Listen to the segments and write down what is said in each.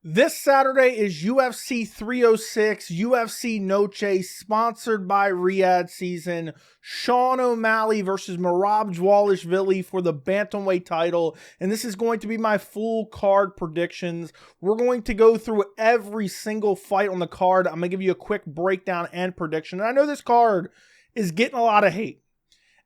This Saturday is UFC 306, UFC Noche, sponsored by Riyadh Season. Sean O'Malley versus Merab Dvalishvili for the bantamweight title. And this is going to be my full card predictions. We're going to go through every single fight on the card. I'm going to give you a quick breakdown and prediction. And I know this card is getting a lot of hate.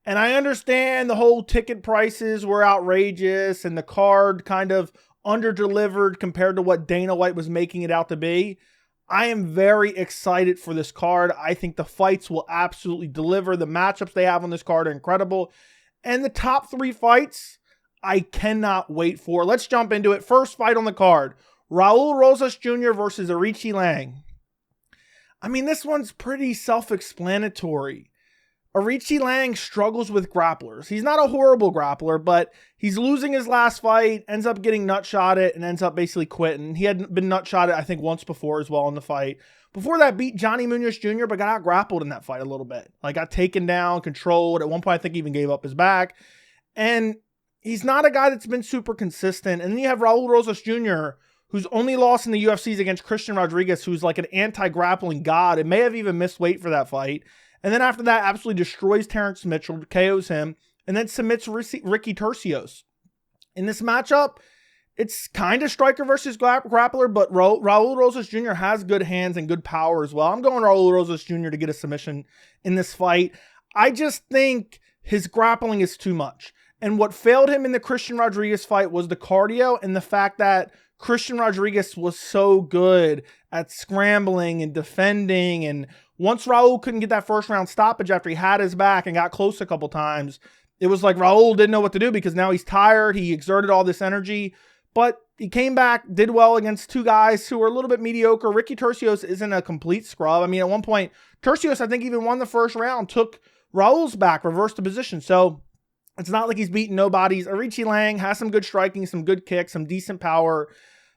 And I understand the whole ticket prices were outrageous and the card kind of under-delivered compared to what Dana White was making it out to be. I am very excited for this card. I think the fights will absolutely deliver. The matchups they have on this card are incredible. And the top three fights, I cannot wait for. Let's jump into it. First fight on the card, Raul Rosas Jr. versus Aoriqileng. I mean, this one's pretty self-explanatory. Aoriqileng struggles with grapplers. He's not a horrible grappler, but he's losing his last fight, ends up getting nutshotted, and ends up basically quitting. He had been nutshotted, I think, once before as well in the fight. Before that, beat Johnny Munoz Jr., but got out grappled in that fight a little bit. Like, got taken down, controlled. At one point, I think he even gave up his back. And he's not a guy that's been super consistent. And then you have Raul Rosas Jr., whose only loss in the UFC is against Christian Rodríguez, who's like an anti-grappling god. It may have even missed weight for that fight. And then after that, absolutely destroys Terrence Mitchell, KOs him, and then submits Ricky Turcios. In this matchup, it's kind of striker versus grappler, but Raul Rosas Jr. has good hands and good power as well. I'm going Raul Rosas Jr. to get a submission in this fight. I just think his grappling is too much. And what failed him in the Christian Rodríguez fight was the cardio and the fact that Christian Rodríguez was so good at scrambling and defending. And once Raul couldn't get that first round stoppage after he had his back and got close a couple times, it was like Raul didn't know what to do because now he's tired. He exerted all this energy, but he came back, did well against two guys who were a little bit mediocre. Ricky Turcios isn't a complete scrub. I mean, at one point, Turcios, I think, even won the first round, took Raul's back, reversed the position. So it's not like he's beating nobodies. Aoriqileng has some good striking, some good kicks, some decent power.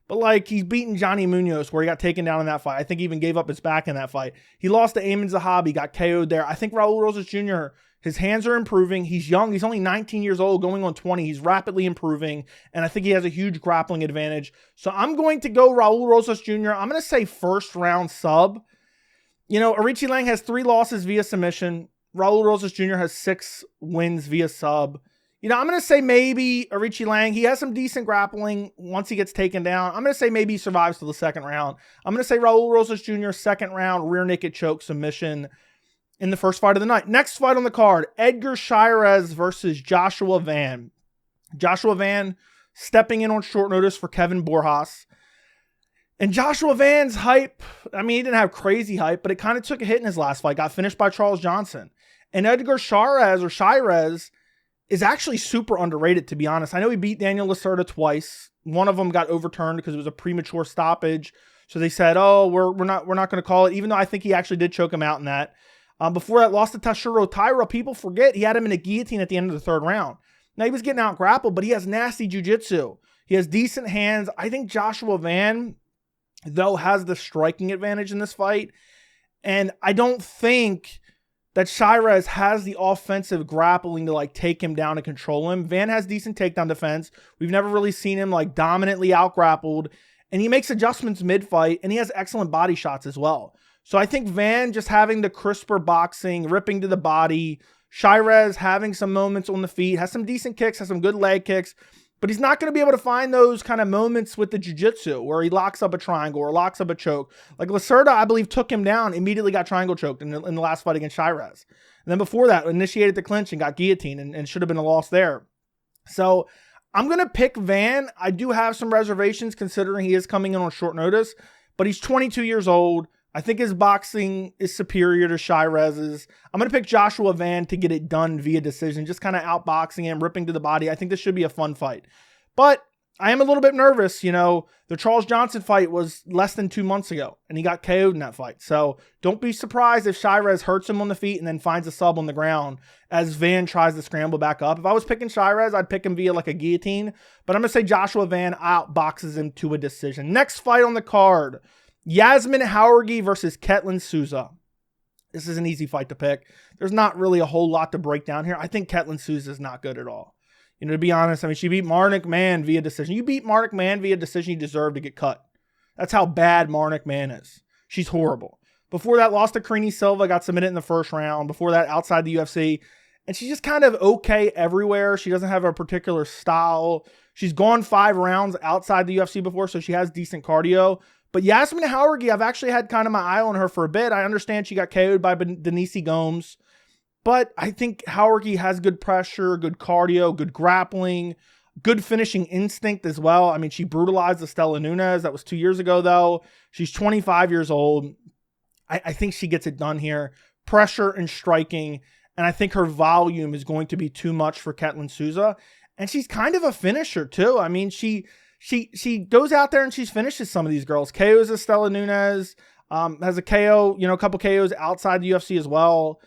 But like, he's beaten Johnny Munoz where he got taken down in that fight. I think he even gave up his back in that fight. He lost to Amin Zahabi, got KO'd there. I think Raul Rosas Jr., his hands are improving. He's young. He's only 19 years old, going on 20. He's rapidly improving. And I think he has a huge grappling advantage. So I'm going to go Raul Rosas Jr. I'm going to say first round sub. You know, Aoriqileng has 3 losses via submission. Raul Rosas Jr. has 6 wins via sub. You know, I'm going to say maybe Aoriqileng, he has some decent grappling once he gets taken down. I'm going to say maybe he survives to the second round. I'm going to say Raul Rosas Jr. second round, rear naked choke submission in the first fight of the night. Next fight on the card, Edgar Cháirez versus Joshua Van. Joshua Van stepping in on short notice for Kevin Borjas. And Joshua Van's hype, I mean, he didn't have crazy hype, but it kind of took a hit in his last fight. Got finished by Charles Johnson. And Edgar Cháirez is actually super underrated, to be honest. I know he beat Daniel Lacerda twice. One of them got overturned because it was a premature stoppage. So they said, oh, we're not going to call it, even though I think he actually did choke him out in that. Before that, lost to Taishiro Taira. People forget he had him in a guillotine at the end of the third round. Now, he was getting out grappled, but he has nasty jiu-jitsu. He has decent hands. I think Joshua Van, though, has the striking advantage in this fight. And I don't think that Cháirez has the offensive grappling to like take him down and control him. Van has decent takedown defense. We've never really seen him like dominantly out grappled, and he makes adjustments mid-fight, and he has excellent body shots as well. So I think Van just having the crisper boxing, ripping to the body, Cháirez having some moments on the feet, has some decent kicks, has some good leg kicks, but he's not going to be able to find those kind of moments with the jiu-jitsu where he locks up a triangle or locks up a choke. Like Lacerda, I believe, took him down, immediately got triangle choked in the last fight against Cháirez. And then before that, initiated the clinch and got guillotined and should have been a loss there. So I'm going to pick Van. I do have some reservations considering he is coming in on short notice, but he's 22 years old. I think his boxing is superior to Cháirez's. I'm going to pick Joshua Van to get it done via decision, just kind of outboxing him, ripping to the body. I think this should be a fun fight. But I am a little bit nervous. You know, the Charles Johnson fight was less than 2 months ago, and he got KO'd in that fight. So don't be surprised if Cháirez hurts him on the feet and then finds a sub on the ground as Van tries to scramble back up. If I was picking Cháirez, I'd pick him via like a guillotine. But I'm going to say Joshua Van outboxes him to a decision. Next fight on the card, Yasmin Jauregui versus Ketlen Souza. This is an easy fight to pick. There's not really a whole lot to break down here. I think Ketlen Souza is not good at all. You know, to be honest, I mean, she beat Marnik Man via decision. You beat Marnik Man via decision, you deserve to get cut. That's how bad Marnik Man is. She's horrible. Before that, lost to Karine Silva, got submitted in the first round. Before that, outside the UFC. And she's just kind of okay everywhere. She doesn't have a particular style. She's gone 5 rounds outside the UFC before, so she has decent cardio. But Yasmin Jauregui, I've actually had kind of my eye on her for a bit. I understand she got KO'd by Denise Gomes. But I think Jauregui has good pressure, good cardio, good grappling, good finishing instinct as well. I mean, she brutalized Estela Nunes. That was 2 years ago, though. She's 25 years old. I think she gets it done here. Pressure and striking. And I think her volume is going to be too much for Ketlen Souza. And she's kind of a finisher, too. I mean, she goes out there and she finishes some of these girls. KOs Estela Nunes. Has a KO, a couple KOs outside the UFC as well.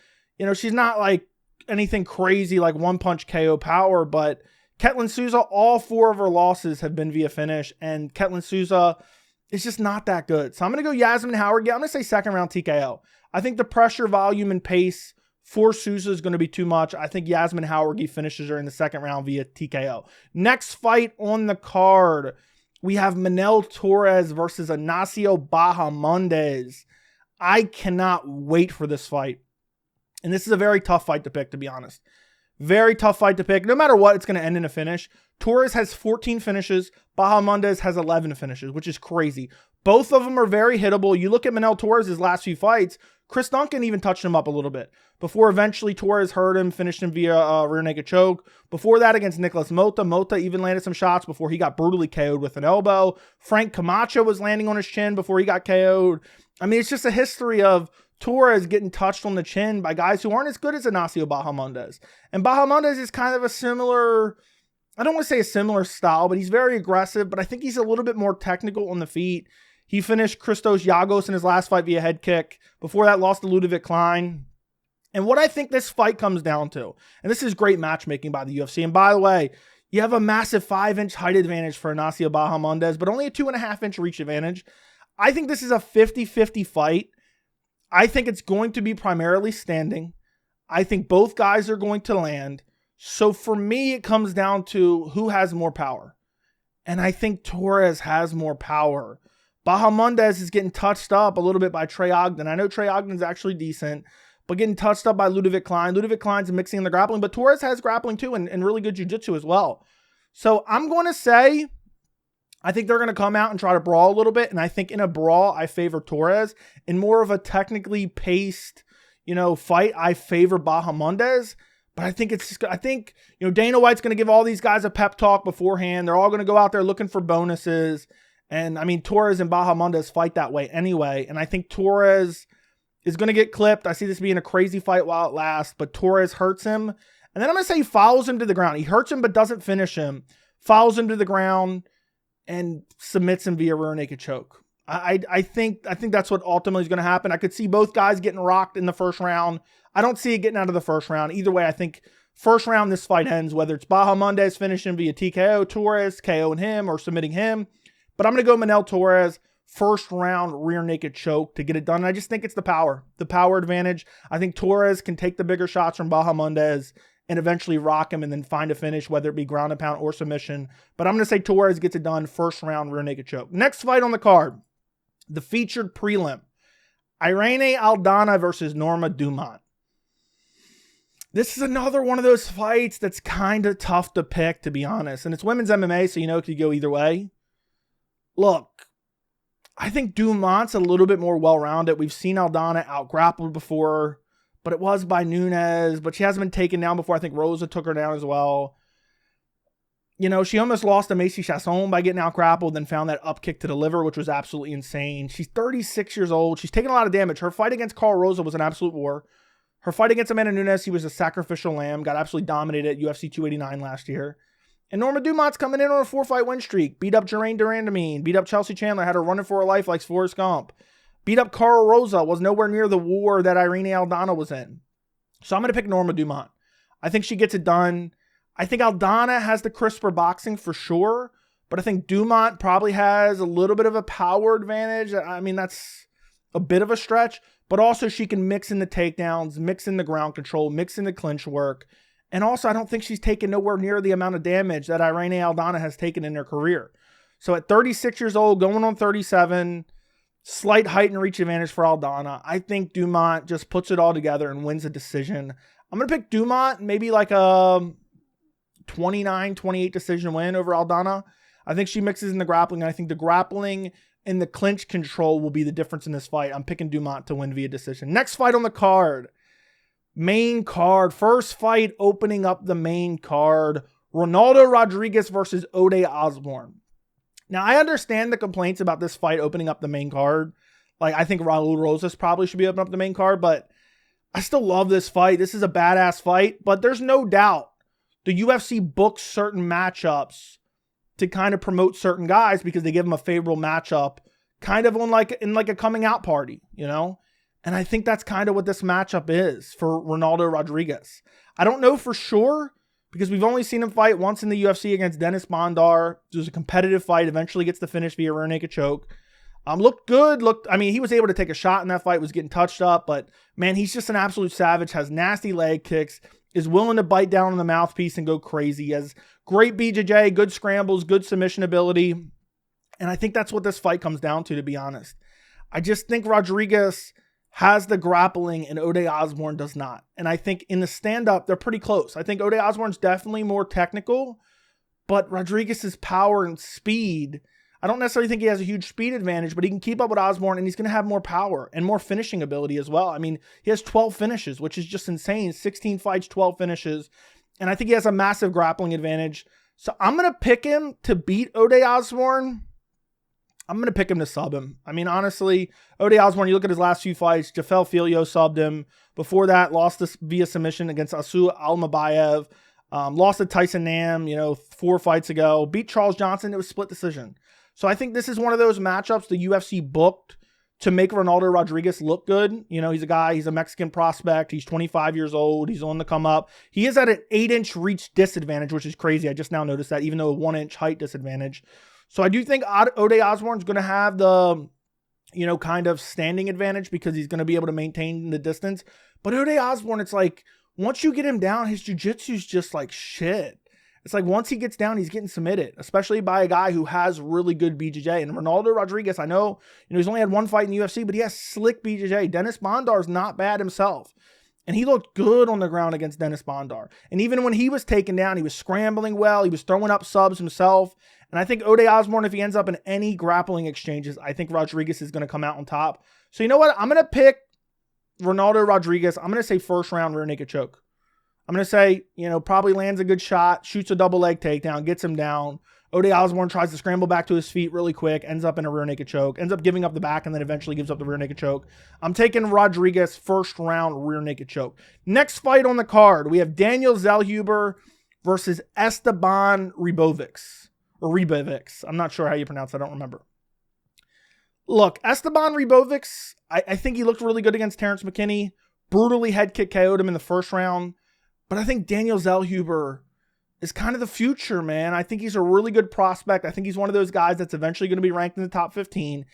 She's not like anything crazy like one-punch KO power, but Ketlen Souza, all 4 of her losses have been via finish, and Ketlen Souza is just not that good. So I'm going to go Yasmin Jauregui. I'm going to say second round TKO. I think the pressure, volume, and pace for Souza is going to be too much. I think Yasmin Jauregui finishes her in the second round via TKO. Next fight on the card, we have Manuel Torres versus Ignacio Bahamondes. I cannot wait for this fight. And this is a very tough fight to pick, to be honest. Very tough fight to pick. No matter what, it's going to end in a finish. Torres has 14 finishes. Bahamondes has 11 finishes, which is crazy. Both of them are very hittable. You look at Manuel Torres' last few fights, Chris Duncan even touched him up a little bit. Before eventually Torres hurt him, finished him via rear naked choke. Before that against Nicolas Mota, Mota even landed some shots before he got brutally KO'd with an elbow. Frank Camacho was landing on his chin before he got KO'd. I mean, it's just a history of Torres getting touched on the chin by guys who aren't as good as Ignacio Bahamondes. And Bahamondes is kind of a similar, I don't want to say a similar style, but he's very aggressive, but I think he's a little bit more technical on the feet. He finished Christos Giagos in his last fight via head kick. Before that, lost to Ludovic Klein. And what I think this fight comes down to, and this is great matchmaking by the UFC, and by the way, you have a massive 5-inch height advantage for Ignacio Bahamondes, but only a 2.5-inch reach advantage. I think this is a 50-50 fight. I think it's going to be primarily standing. I think both guys are going to land. So for me, it comes down to who has more power. And I think Torres has more power. Bahamondes is getting touched up a little bit by Trey Ogden. I know Trey Ogden's actually decent, but getting touched up by Ludovic Klein. Ludovic Klein's mixing in the grappling, but Torres has grappling too and really good jiu-jitsu as well. So I'm going to say, I think they're going to come out and try to brawl a little bit. And I think in a brawl, I favor Torres. In more of a technically paced, fight, I favor Bahamondes. But I think Dana White's going to give all these guys a pep talk beforehand. They're all going to go out there looking for bonuses. And I mean, Torres and Bahamondes fight that way anyway. And I think Torres is going to get clipped. I see this being a crazy fight while it lasts, but Torres hurts him. And then I'm going to say he follows him to the ground. He hurts him, but doesn't finish him. Follows him to the ground and submits him via rear naked choke. I think that's what ultimately is going to happen. I could see both guys getting rocked in the first round. I don't see it getting out of the first round. Either way, I think first round this fight ends, whether it's Bahamondes finishing via TKO, Torres KOing him or submitting him. But I'm going to go Manuel Torres, first round rear naked choke to get it done. And I just think it's the power advantage. I think Torres can take the bigger shots from Bahamondes and eventually rock him and then find a finish, whether it be ground and pound or submission. But I'm going to say Torres gets it done, first round rear naked choke. Next fight on the card, the featured prelim, Irene Aldana versus Norma Dumont. This is another one of those fights that's kind of tough to pick, to be honest. And it's women's MMA, so it could go either way. Look, I think Dumont's a little bit more well-rounded. We've seen Aldana out-grappled before, but it was by Nunes. But she hasn't been taken down before. I think Rosa took her down as well. She almost lost to Macy Chasson by getting out-grappled, then found that up kick to the liver, which was absolutely insane. She's 36 years old. She's taken a lot of damage. Her fight against Carl Rosa was an absolute war. Her fight against Amanda Nunes, he was a sacrificial lamb, got absolutely dominated at UFC 289 last year. And Norma Dumont's coming in on a 4-fight win streak. Beat up Geraint Durandamine. Beat up Chelsea Chandler. Had her running for her life like Forrest Gump. Beat up Carl Rosa. Was nowhere near the war that Irene Aldana was in. So I'm going to pick Norma Dumont. I think she gets it done. I think Aldana has the crisper boxing for sure. But I think Dumont probably has a little bit of a power advantage. I mean, that's a bit of a stretch. But also she can mix in the takedowns, mix in the ground control, mix in the clinch work. And also, I don't think she's taken nowhere near the amount of damage that Irene Aldana has taken in her career. So at 36 years old, going on 37, slight height and reach advantage for Aldana. I think Dumont just puts it all together and wins a decision. I'm going to pick Dumont, maybe like a 29-28 decision win over Aldana. I think she mixes in the grappling, and I think the grappling and the clinch control will be the difference in this fight. I'm picking Dumont to win via decision. Next fight on the card. Main card. First fight opening up the main card. Ronaldo Rodríguez versus Ode Osbourne. Now, I understand the complaints about this fight opening up the main card. Like, I think Raul Rosas probably should be opening up the main card, but I still love this fight. This is a badass fight, but there's no doubt the UFC books certain matchups to kind of promote certain guys because they give them a favorable matchup kind of on in a coming out party, you know? And I think that's kind of what this matchup is for Ronaldo Rodríguez. I don't know for sure because we've only seen him fight once in the UFC against Dennis Bondar. It was a competitive fight, eventually gets the finish via rear naked choke. Looked good. He was able to take a shot in that fight, was getting touched up, but man, he's just an absolute savage, has nasty leg kicks, is willing to bite down on the mouthpiece and go crazy. He has great BJJ, good scrambles, good submission ability. And I think that's what this fight comes down to be honest. I just think Rodríguez has the grappling and Ode Osbourne does not. And I think in the stand-up, they're pretty close. I think Ode Osbourne's definitely more technical, but Rodríguez's power and speed, I don't necessarily think he has a huge speed advantage, but he can keep up with Osbourne and he's going to have more power and more finishing ability as well. I mean, he has 12 finishes, which is just insane. 16 fights, 12 finishes. And I think he has a massive grappling advantage. So I'm going to pick him to beat Ode Osbourne. I'm going to pick him to sub him. I mean, honestly, Ode Osbourne, you look at his last few fights, Jafel Filio subbed him. Before that, lost this via submission against Asu Almabayev. Lost to Tyson Nam, 4 fights ago. Beat Charles Johnson. It was split decision. So I think this is one of those matchups the UFC booked to make Ronaldo Rodríguez look good. He's a Mexican prospect. He's 25 years old. He's on the come up. He is at an 8-inch reach disadvantage, which is crazy. I just now noticed that, even though a 1-inch height disadvantage. So I do think Ode Osbourne's going to have the, kind of standing advantage because he's going to be able to maintain the distance. But Ode Osbourne, it's like, once you get him down, his jiu-jitsu's just like shit. It's like once he gets down, he's getting submitted, especially by a guy who has really good BJJ. And Ronaldo Rodríguez, I know, he's only had 1 fight in the UFC, but he has slick BJJ. Dennis Bondar's not bad himself. And he looked good on the ground against Dennis Bondar. And even when he was taken down, he was scrambling well. He was throwing up subs himself. And I think Ode Osbourne, if he ends up in any grappling exchanges, I think Rodríguez is going to come out on top. So you know what? I'm going to pick Ronaldo Rodríguez. I'm going to say first round rear naked choke. I'm going to say, probably lands a good shot, shoots a double leg takedown, gets him down. Ode Osbourne tries to scramble back to his feet really quick, ends up in a rear naked choke, ends up giving up the back, and then eventually gives up the rear naked choke. I'm taking Rodríguez first round rear naked choke. Next fight on the card, we have Daniel Zellhuber versus Esteban Ribovics. Or Ribovics. I'm not sure how you pronounce it. I don't remember. Look, Esteban Ribovics, I think he looked really good against Terrence McKinney. Brutally head kick KO'd him in the first round. But I think Daniel Zellhuber is kind of the future, man. I think he's a really good prospect. I think he's one of those guys that's eventually going to be ranked in the top 15.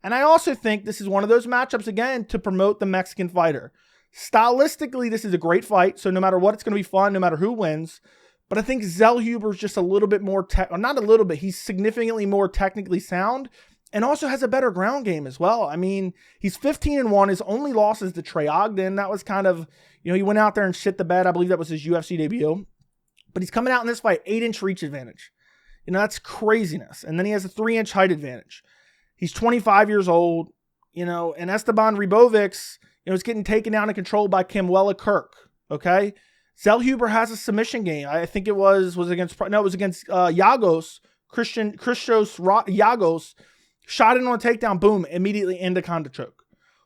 And I also think this is one of those matchups, again, to promote the Mexican fighter. Stylistically, this is a great fight. So no matter what, it's going to be fun, no matter who wins. But I think Zellhuber's just a little bit more, not a little bit, he's significantly more technically sound and also has a better ground game as well. I mean, he's 15-1. His only loss is to Trey Ogden. That was kind of, he went out there and shit the bed. I believe that was his UFC debut. But he's coming out in this fight, 8-inch reach advantage. That's craziness. And then he has a 3-inch height advantage. He's 25 years old, and Esteban Ribovics, is getting taken down and controlled by Kimwella Kirk, okay? Zellhuber has a submission game. I think it was against Yagos, Christos Yagos, shot in on a takedown, boom, immediately into Konda choke.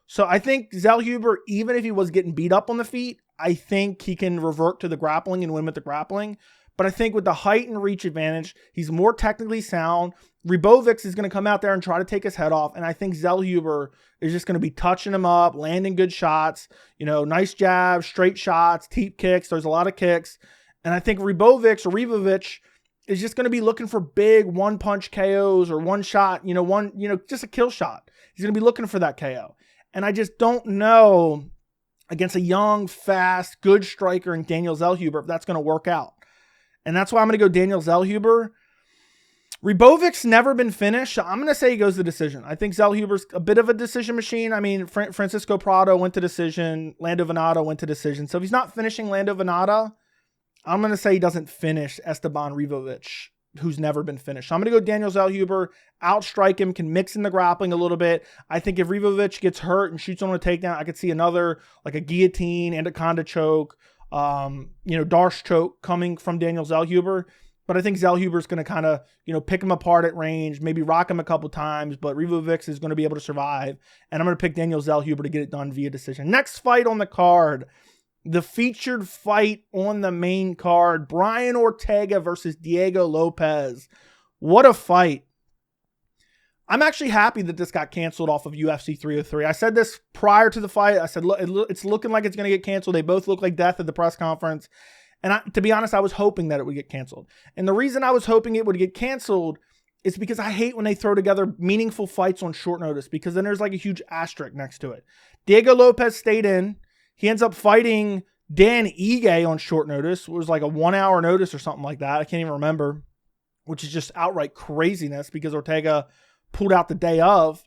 So I think Zellhuber, even if he was getting beat up on the feet, I think he can revert to the grappling and win with the grappling. But I think with the height and reach advantage, he's more technically sound. Ribovics is going to come out there and try to take his head off. And I think Zellhuber is just going to be touching him up, landing good shots, nice jabs, straight shots, teep kicks. There's a lot of kicks. And I think Ribovics is just going to be looking for big one-punch KOs or one shot, just a kill shot. He's going to be looking for that KO. And I just don't know against a young, fast, good striker in Daniel Zellhuber if that's going to work out. And that's why I'm going to go Daniel Zellhuber. Ribovics never been finished. So I'm going to say he goes to decision. I think Zellhuber's a bit of a decision machine. I mean, Francisco Prado went to decision. Lando Venata went to decision. So if he's not finishing Lando Venata, I'm going to say he doesn't finish Esteban Ribovic, who's never been finished. So I'm going to go Daniel Zellhuber, outstrike him, can mix in the grappling a little bit. I think if Ribovic gets hurt and shoots on a takedown, I could see another, like a guillotine, anaconda choke, Darce choke coming from Daniel Zellhuber. But I think Zellhuber's going to kind of, pick him apart at range, maybe rock him a couple times, but Ribovics is going to be able to survive. And I'm going to pick Daniel Zellhuber to get it done via decision. Next fight on the card, the featured fight on the main card, Brian Ortega versus Diego Lopes. What a fight. I'm actually happy that this got canceled off of UFC 303. I said this prior to the fight. I said, look, it's looking like it's going to get canceled. They both look like death at the press conference. And to be honest, I was hoping that it would get canceled. And the reason I was hoping it would get canceled is because I hate when they throw together meaningful fights on short notice, because then there's like a huge asterisk next to it. Diego Lopes stayed in. He ends up fighting Dan Ige on short notice. It was like a 1 hour notice or something like that. I can't even remember, which is just outright craziness because Ortega pulled out the day of.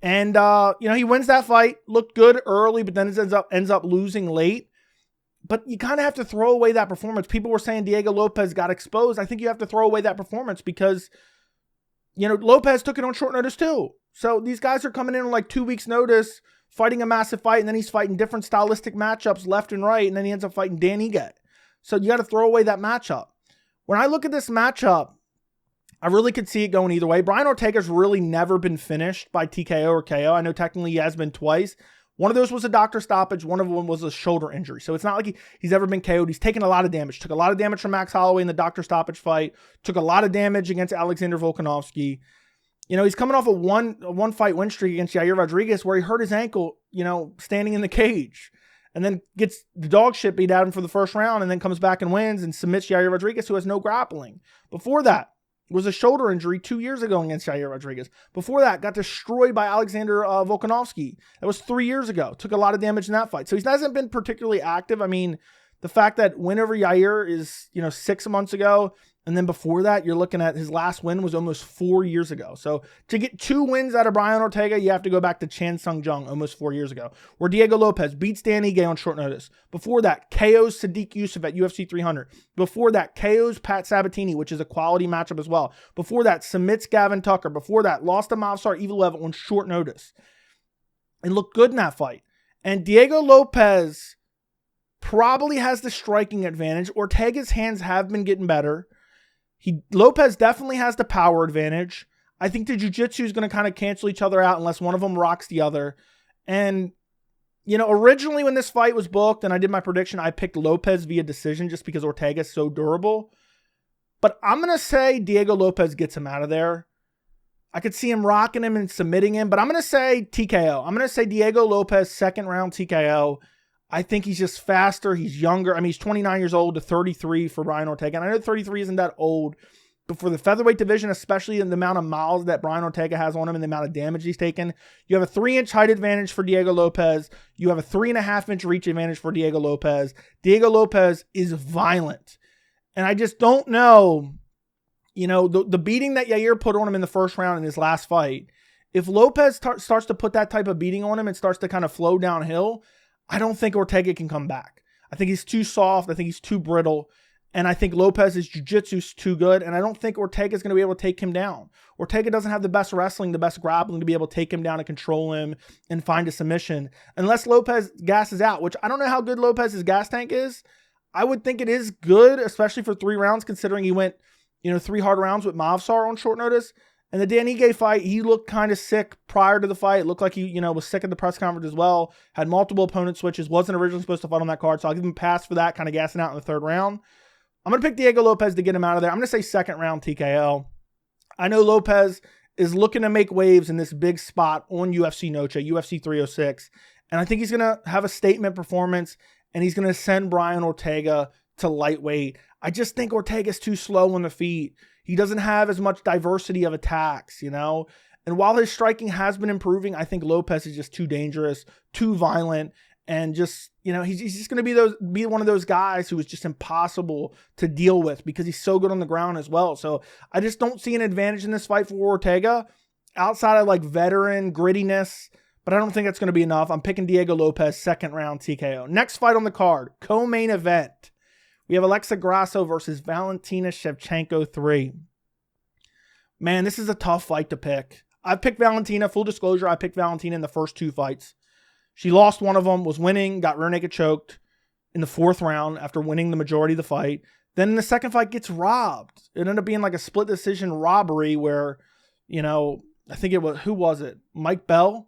And, he wins that fight, looked good early, but then it ends up losing late. But you kind of have to throw away that performance. People were saying Diego Lopes got exposed. I think you have to throw away that performance because, Lopes took it on short notice too. So these guys are coming in on like 2 weeks notice, fighting a massive fight, and then he's fighting different stylistic matchups left and right, and then he ends up fighting Dan Ige. So you got to throw away that matchup. When I look at this matchup, I really could see it going either way. Brian Ortega's really never been finished by TKO or KO. I know technically he has been twice. One of those was a doctor stoppage. One of them was a shoulder injury. So it's not like he's ever been KO'd. He's taken a lot of damage. Took a lot of damage from Max Holloway in the doctor stoppage fight. Took a lot of damage against Alexander Volkanovski. He's coming off a one fight win streak against Yair Rodríguez where he hurt his ankle, standing in the cage. And then gets the dog shit beat out of him for the first round and then comes back and wins and submits Yair Rodríguez, who has no grappling. Before that, was a shoulder injury 2 years ago against Yair Rodríguez. Before that, got destroyed by Alexander Volkanovski. That was 3 years ago. Took a lot of damage in that fight. So he hasn't been particularly active. I mean, the fact that win over Yair is, 6 months ago, and then before that, you're looking at his last win was almost 4 years ago. So to get 2 wins out of Brian Ortega, you have to go back to Chan Sung Jung almost 4 years ago, where Diego Lopes beats Dan Ige on short notice. Before that, KOs Sadiq Youssef at UFC 300. Before that, KOs Pat Sabatini, which is a quality matchup as well. Before that, submits Gavin Tucker. Before that, lost to Movsar Evloev on short notice. And looked good in that fight. And Diego Lopes probably has the striking advantage. Ortega's hands have been getting better. Lopes definitely has the power advantage. I think the jiu-jitsu is going to kind of cancel each other out unless one of them rocks the other. And, originally when this fight was booked and I did my prediction, I picked Lopes via decision just because Ortega is so durable. But I'm going to say Diego Lopes gets him out of there. I could see him rocking him and submitting him, but I'm going to say TKO. I'm going to say Diego Lopes, second round TKO. I think he's just faster. He's younger. I mean, he's 29 years old to 33 for Brian Ortega. And I know 33 isn't that old, but for the featherweight division, especially in the amount of miles that Brian Ortega has on him and the amount of damage he's taken, you have a 3-inch height advantage for Diego Lopes. You have a 3.5-inch reach advantage for Diego Lopes. Diego Lopes is violent. And I just don't know, the beating that Yair put on him in the first round in his last fight, if Lopes starts to put that type of beating on him and starts to kind of flow downhill, I don't think Ortega can come back. I think he's too soft. I think he's too brittle. And I think Lopez's jiu-jitsu is too good. And I don't think Ortega is going to be able to take him down. Ortega doesn't have the best wrestling, the best grappling to be able to take him down and control him and find a submission. Unless Lopes gasses out, which I don't know how good Lopez's gas tank is. I would think it is good, especially for 3 rounds, considering he went, 3 hard rounds with Movsar on short notice. And the Dan Ige fight, he looked kind of sick prior to the fight. It looked like he, was sick at the press conference as well. Had multiple opponent switches. Wasn't originally supposed to fight on that card. So I'll give him a pass for that, kind of gassing out in the 3rd round. I'm going to pick Diego Lopes to get him out of there. I'm going to say 2nd round TKO. I know Lopes is looking to make waves in this big spot on UFC Noche, UFC 306. And I think he's going to have a statement performance. And he's going to send Brian Ortega to lightweight. I just think Ortega's too slow on the feet. He doesn't have as much diversity of attacks, And while his striking has been improving, I think Lopes is just too dangerous, too violent. And just, he's just going to be one of those guys who is just impossible to deal with because he's so good on the ground as well. So I just don't see an advantage in this fight for Ortega outside of like veteran grittiness, but I don't think that's going to be enough. I'm picking Diego Lopes, second round TKO. Next fight on the card, co-main event. We have Alexa Grasso versus Valentina Shevchenko 3. Man, this is a tough fight to pick. I've picked Valentina. Full disclosure, I picked Valentina in the first 2 fights. She lost one of them, was winning, got rear naked choked in the 4th round after winning the majority of the fight. Then in the second fight gets robbed. It ended up being like a split decision robbery where, I think it was, who was it? Mike Bell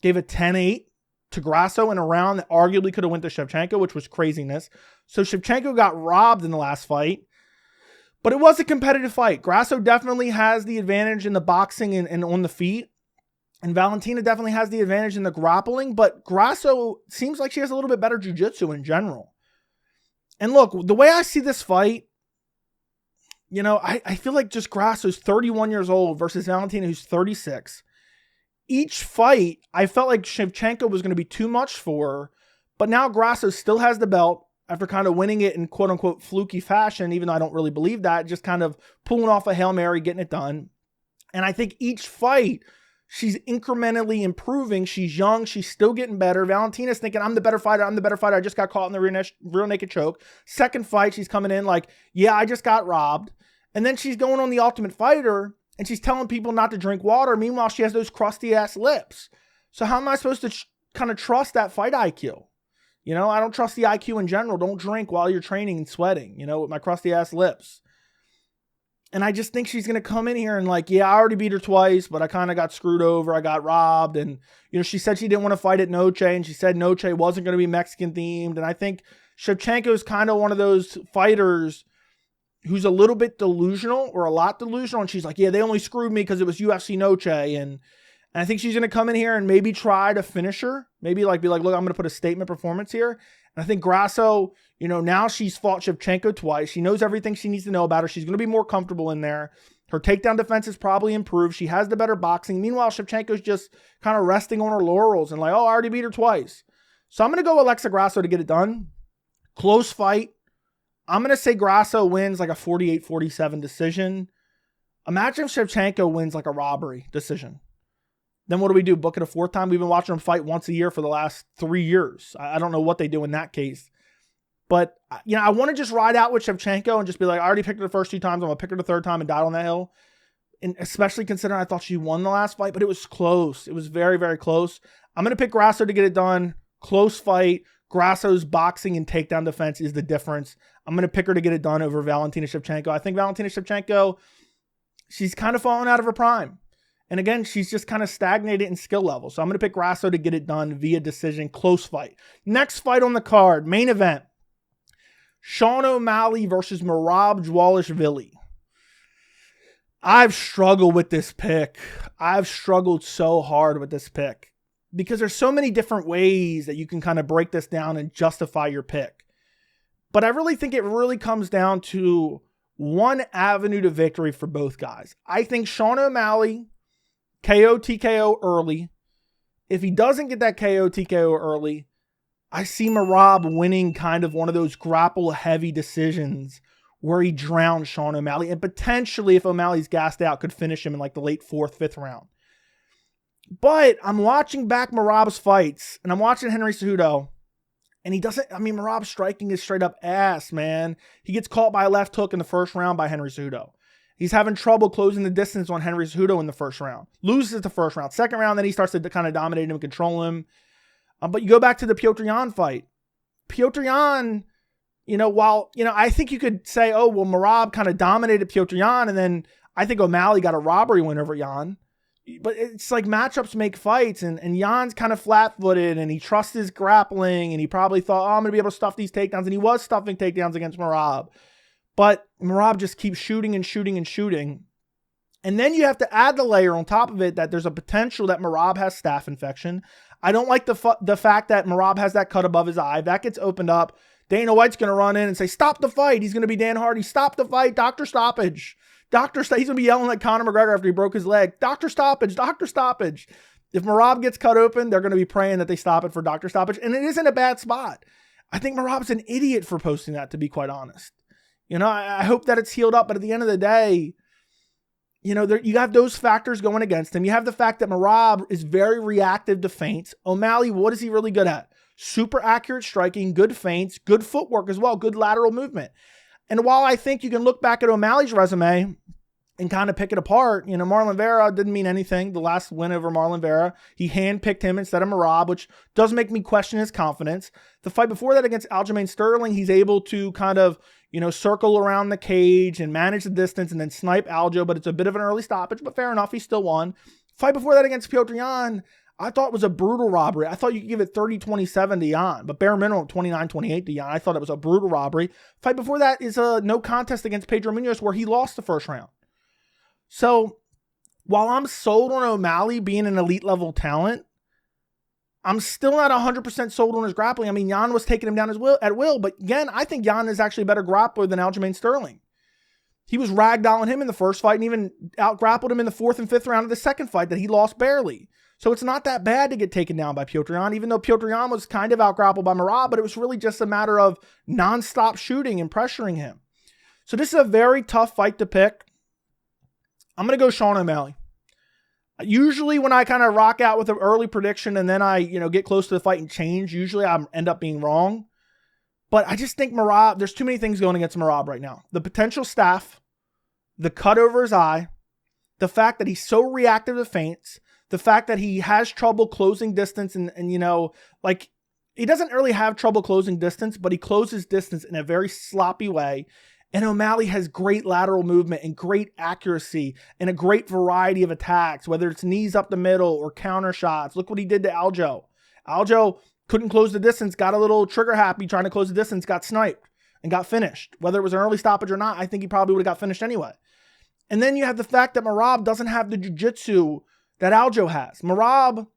gave a 10-8 to Grasso in a round that arguably could have went to Shevchenko, which was craziness. So Shevchenko got robbed in the last fight. But it was a competitive fight. Grasso definitely has the advantage in the boxing and on the feet. And Valentina definitely has the advantage in the grappling, but Grasso seems like she has a little bit better jiu-jitsu in general. And look, the way I see this fight, I feel like just Grasso's 31 years old versus Valentina, who's 36. Each fight, I felt like Shevchenko was going to be too much for her, but now Grasso still has the belt after kind of winning it in quote-unquote fluky fashion, even though I don't really believe that, just kind of pulling off a Hail Mary, getting it done. And I think each fight, she's incrementally improving. She's young. She's still getting better. Valentina's thinking, I'm the better fighter. I just got caught in the rear naked choke. Second fight, she's coming in like, yeah, I just got robbed. And then she's going on The Ultimate Fighter and she's telling people not to drink water. Meanwhile, she has those crusty ass lips. So how am I supposed to kind of trust that fight IQ? I don't trust the IQ in general. Don't drink while you're training and sweating, with my crusty ass lips. And I just think she's going to come in here and like, yeah, I already beat her twice, but I kind of got screwed over. I got robbed. And, she said she didn't want to fight at Noche, and she said Noche wasn't going to be Mexican themed. And I think Shevchenko is kind of one of those fighters who's a little bit delusional or a lot delusional. And she's like, yeah, they only screwed me because it was UFC Noche. And I think she's going to come in here and maybe try to finish her. Maybe like be like, look, I'm going to put a statement performance here. And I think Grasso, now she's fought Shevchenko twice. She knows everything she needs to know about her. She's going to be more comfortable in there. Her takedown defense is probably improved. She has the better boxing. Meanwhile, Shevchenko's just kind of resting on her laurels and like, oh, I already beat her twice. So I'm going to go Alexa Grasso to get it done. Close fight. I'm going to say Grasso wins like a 48-47 decision. Imagine if Shevchenko wins like a robbery decision. Then what do we do? Book it a 4th time? We've been watching them fight once a year for the last 3 years. I don't know what they do in that case. But, I want to just ride out with Shevchenko and just be like, I already picked her the first 2 times. I'm going to pick her the 3rd time and die on that hill. And especially considering I thought she won the last fight, but it was close. It was very, very close. I'm going to pick Grasso to get it done. Close fight. Grasso's boxing and takedown defense is the difference. I'm going to pick her to get it done over Valentina Shevchenko. I think Valentina Shevchenko, she's kind of fallen out of her prime. And again, she's just kind of stagnated in skill level. So I'm going to pick Grasso to get it done via decision. Close fight. Next fight on the card. Main event. Sean O'Malley versus Merab Dvalishvili. I've struggled with this pick. I've struggled so hard with this pick. Because there's so many different ways that you can kind of break this down and justify your pick. But I really think it really comes down to one avenue to victory for both guys. I think Sean O'Malley KO TKO early. If he doesn't get that KO TKO early, I see Merab winning kind of one of those grapple heavy decisions where he drowns Sean O'Malley, and potentially if O'Malley's gassed out could finish him in like the late 4th, 5th round. But I'm watching back Merab's fights and I'm watching Henry Cejudo, and Merab's striking is straight up ass, man. He gets caught by a left hook in the 1st round by Henry Cejudo. He's having trouble closing the distance on Henry Cejudo in the 1st round. Loses the 1st round. 2nd round, then he starts to kind of dominate him and control him. But you go back to the Petr Yan fight. Petr Yan, I think you could say, oh, well, Merab kind of dominated Petr Yan, and then I think O'Malley got a robbery win over Yan. But it's like matchups make fights, and Jan's kind of flat-footed, and he trusts his grappling, and he probably thought, oh, I'm going to be able to stuff these takedowns, and he was stuffing takedowns against Merab. But Merab just keeps shooting and shooting and shooting. And then you have to add the layer on top of it that there's a potential that Merab has staph infection. I don't like the fact that Merab has that cut above his eye. That gets opened up. Dana White's going to run in and say, stop the fight. He's going to be Dan Hardy. Stop the fight. Doctor stoppage. He's going to be yelling like Conor McGregor after he broke his leg. Doctor stoppage. Doctor stoppage. If Merab gets cut open, they're going to be praying that they stop it for doctor stoppage. And it isn't a bad spot. I think Merab's an idiot for posting that, to be quite honest. I hope that it's healed up. But at the end of the day, you have those factors going against him. You have the fact that Merab is very reactive to feints. O'Malley, what is he really good at? Super accurate striking, good feints, good footwork as well, good lateral movement. And while I think you can look back at O'Malley's resume and kind of pick it apart, Marlon Vera didn't mean anything. The last win over Marlon Vera, he handpicked him instead of Merab, which does make me question his confidence. The fight before that against Aljamain Sterling, he's able to kind of, circle around the cage and manage the distance and then snipe Aljo, but it's a bit of an early stoppage, but fair enough, he still won. Fight before that against Petr Yan, I thought it was a brutal robbery. I thought you could give it 30-27 to Yan, but bare minimum 29-28 to Yan. I thought it was a brutal robbery. Fight before that is a no contest against Pedro Munoz where he lost the first round. So while I'm sold on O'Malley being an elite level talent, I'm still not 100% sold on his grappling. I mean, Yan was taking him down at will, but again, I think Yan is actually a better grappler than Aljamain Sterling. He was ragdolling him in the first fight and even out-grappled him in the 4th and 5th round of the second fight that he lost barely. So it's not that bad to get taken down by Petr Yan, even though Petr Yan was kind of out-grappled by Merab, but it was really just a matter of non-stop shooting and pressuring him. So this is a very tough fight to pick. I'm going to go Sean O'Malley. Usually when I kind of rock out with an early prediction and then I, get close to the fight and change, usually I end up being wrong. But I just think Merab, there's too many things going against Merab right now. The potential staff, the cut over his eye, the fact that he's so reactive to feints, the fact that he has trouble closing distance and he doesn't really have trouble closing distance, but he closes distance in a very sloppy way. And O'Malley has great lateral movement and great accuracy and a great variety of attacks, whether it's knees up the middle or counter shots. Look what he did to Aljo. Aljo couldn't close the distance, got a little trigger happy trying to close the distance, got sniped and got finished. Whether it was an early stoppage or not, I think he probably would have got finished anyway. And then you have the fact that Merab doesn't have the jiu-jitsu that Aljo has. Merab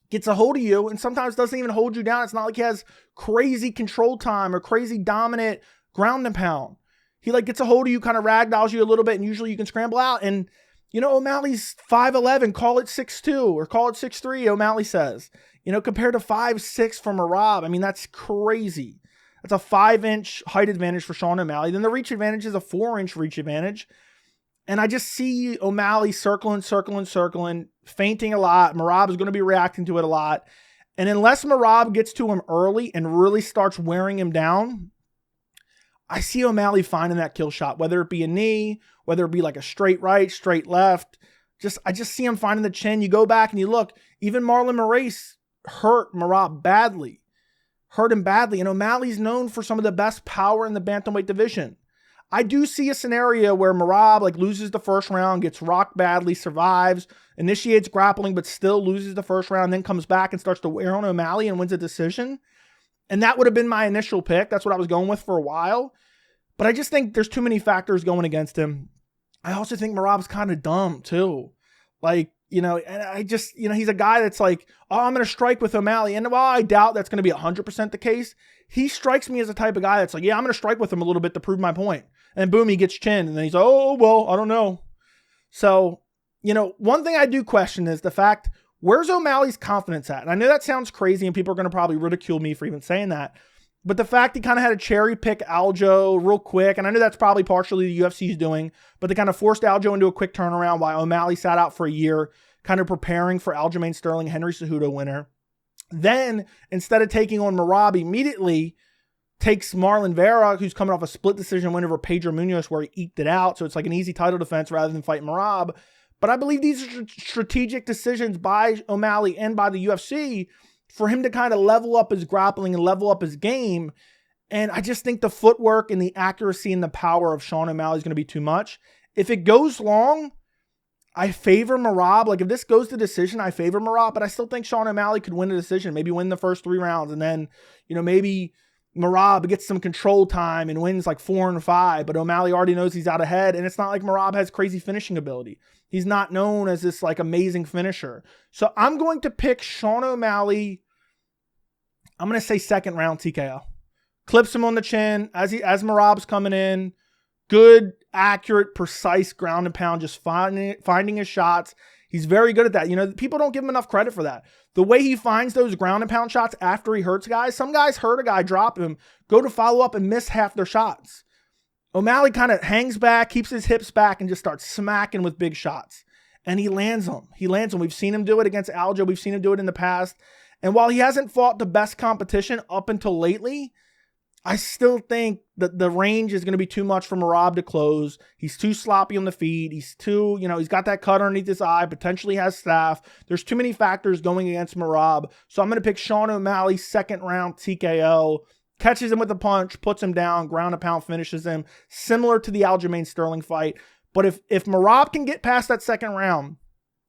gets a hold of you and sometimes doesn't even hold you down. It's not like he has crazy control time or crazy dominant ground and pound. He gets a hold of you, kind of ragdolls you a little bit, and usually you can scramble out. And, O'Malley's 5'11", call it 6'2", or call it 6'3", O'Malley says. Compared to 5'6" for Merab, I mean, that's crazy. That's a 5-inch height advantage for Sean O'Malley. Then the reach advantage is a 4-inch reach advantage. And I just see O'Malley circling, feinting a lot. Merab is going to be reacting to it a lot. And unless Merab gets to him early and really starts wearing him down, I see O'Malley finding that kill shot, whether it be a knee, whether it be like a straight right, straight left. I just see him finding the chin. You go back and you look, even Marlon Moraes hurt Merab badly. Hurt him badly. And O'Malley's known for some of the best power in the bantamweight division. I do see a scenario where Merab loses the first round, gets rocked badly, survives, initiates grappling, but still loses the first round, then comes back and starts to wear on O'Malley and wins a decision. And that would have been my initial pick. That's what I was going with for a while. But I just think there's too many factors going against him. I also think Merab's kind of dumb too. And I just, he's a guy that's I'm going to strike with O'Malley. And while I doubt that's going to be 100% the case, he strikes me as the type of guy that's I'm going to strike with him a little bit to prove my point. And boom, he gets chin. And then he's I don't know. So, one thing I do question is the fact, where's O'Malley's confidence at? And I know that sounds crazy and people are going to probably ridicule me for even saying that. But the fact he kind of had to cherry pick Aljo real quick, and I know that's probably partially the UFC's doing, but they kind of forced Aljo into a quick turnaround while O'Malley sat out for a year, kind of preparing for Aljamain Sterling, Henry Cejudo winner. Then, instead of taking on Merab immediately, takes Marlon Vera, who's coming off a split decision win over Pedro Munoz where he eked it out. So it's like an easy title defense rather than fighting Merab. But I believe these are strategic decisions by O'Malley and by the UFC for him to kind of level up his grappling and level up his game. And I just think the footwork and the accuracy and the power of Sean O'Malley is going to be too much. If it goes long, I favor Merab. If this goes to decision, I favor Merab, but I still think Sean O'Malley could win a decision, maybe win the first 3 rounds. And then, maybe Merab gets some control time and wins 4 and 5, but O'Malley already knows he's out ahead. And it's not like Merab has crazy finishing ability. He's not known as this amazing finisher. So I'm going to pick Sean O'Malley. I'm going to say 2nd round TKO. Clips him on the chin as Merab's coming in. Good, accurate, precise ground and pound, just finding his shots. He's very good at that. You know, people don't give him enough credit for that. The way he finds those ground and pound shots after he hurts guys, some guys hurt a guy, drop him, go to follow up and miss half their shots. O'Malley kind of hangs back, keeps his hips back, and just starts smacking with big shots. And he lands them. He lands them. We've seen him do it against Aljo. We've seen him do it in the past. And while he hasn't fought the best competition up until lately, I still think that the range is going to be too much for Merab to close. He's too sloppy on the feet. He's too, he's got that cut underneath his eye, potentially has staph. There's too many factors going against Merab. So I'm going to pick Sean O'Malley, second round TKO. Catches him with a punch, puts him down, ground and pound finishes him. Similar to the Aljamain Sterling fight. But if Merab can get past that second round,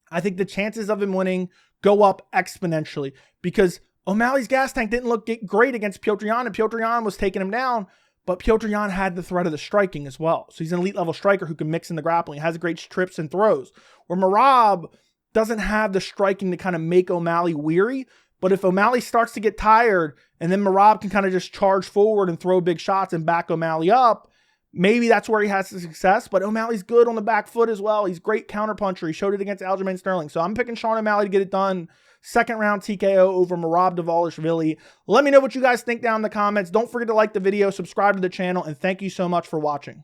I think the chances of him winning go up exponentially, because O'Malley's gas tank didn't look great against Petr Yan, and Petr Yan was taking him down, but Petr Yan had the threat of the striking as well. So he's an elite level striker who can mix in the grappling, has great trips and throws, where Merab doesn't have the striking to kind of make O'Malley weary. But if O'Malley starts to get tired and then Merab can kind of just charge forward and throw big shots and back O'Malley up, maybe that's where he has the success. But O'Malley's good on the back foot as well. He's great counterpuncher. He showed it against Aljamain Sterling. So I'm picking Sean O'Malley to get it done. Second round TKO over Merab Dvalishvili. Let me know what you guys think down in the comments. Don't forget to like the video, subscribe to the channel, and thank you so much for watching.